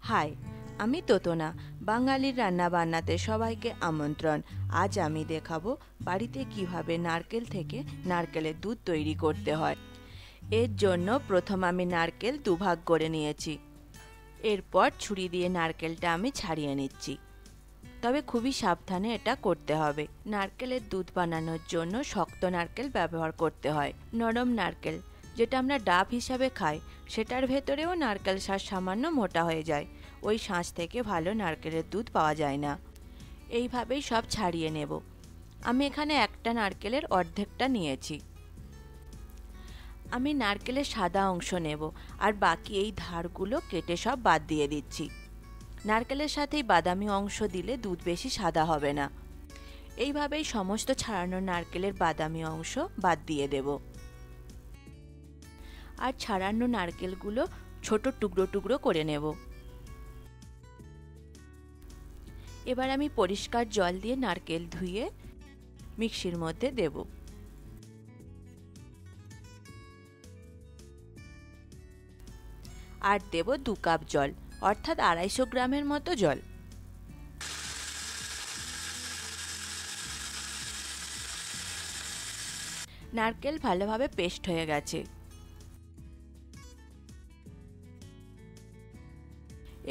High, আমি তোতনা। বাঙালির রান্না বান্নাতে সবাইকে আমন্ত্রণ। আজ আমি দেখাবো বাড়িতে কিভাবে নারকেল থেকে নারকেলের দুধ তৈরি করতে হয়। এর জন্য প্রথম আমি নারকেল দুভাগ করে নিয়েছি। এরপর ছুরি দিয়ে নারকেলটা আমি ছাড়িয়ে নিচ্ছি। তবে খুবই সাবধানে এটা করতে হবে। নারকেলের দুধ বানানোর জন্য শক্ত নারকেল ব্যবহার করতে হয়। নরম নারকেল, যেটা আমরা ডাব হিসাবে খাই, সেটার ভেতরেও নারকেল শাঁস সামান্য মোটা হয়ে যায়। ওই শাঁস থেকে ভালো নারকেলের দুধ পাওয়া যায় না। এইভাবেই সব ছাড়িয়ে নেব। আমি এখানে একটা নারকেলের অর্ধেকটা নিয়েছি। আমি নারকেলের সাদা অংশ নেব, আর বাকি এই ধারগুলো কেটে সব বাদ দিয়ে দিচ্ছি। নারকেলের সাথেই বাদামি অংশ দিলে দুধ বেশি সাদা হবে না। এইভাবেই সমস্ত ছাড়ানো নারকেলের বাদামি অংশ বাদ দিয়ে দেব। আর ছাড়ানো নারকেলগুলো ছোট টুকরো টুকরো করে নেব। এবার আমি পরিষ্কার জল দিয়ে নারকেল ধুয়ে মিক্সির মধ্যে দেব। আর দেব 2 কাপ জল, অর্থাৎ 250 গ্রামের মতো জল। নারকেল ভালোভাবে পেস্ট হয়ে গেছে।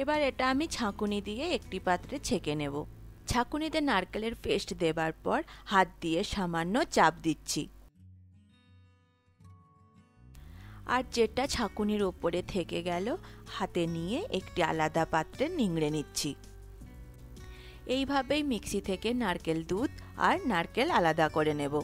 এবার এটা আমি ছাঁকুনি দিয়ে একটি পাত্রে ছেঁকে নেব। ছাঁকুনিতে নারকেলের পেস্ট দেবার পর হাত দিয়ে সামান্য চাপ দিচ্ছি। আর যেটা ছাঁকুনির ওপরে থেকে গেল, হাতে নিয়ে একটি আলাদা পাত্রে নিংড়ে নিচ্ছি। এইভাবেই মিক্সি থেকে নারকেল দুধ আর নারকেল আলাদা করে নেব।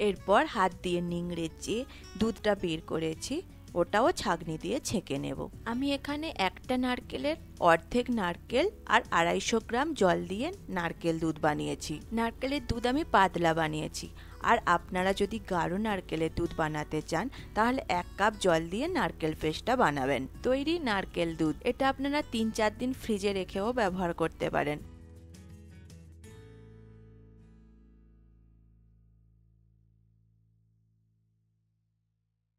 এরপর হাত দিয়ে নিংড়ে যে দুধটা বের করেছি, ওটাও ছাঁকনি দিয়ে ছেঁকে নেব। আমি এখানে একটা নারকেলের অর্ধেক নারকেল আর 250 গ্রাম জল দিয়ে নারকেল দুধ বানিয়েছি। নারকেলের দুধ আমি পাতলা বানিয়েছি। আর আপনারা যদি গাঢ় নারকেলের দুধ বানাতে চান, তাহলে 1 কাপ জল দিয়ে নারকেল পেস্টটা বানাবেন। তৈরি নারকেল দুধ। এটা আপনারা 3-4 দিন ফ্রিজে রেখেও ব্যবহার করতে পারেন।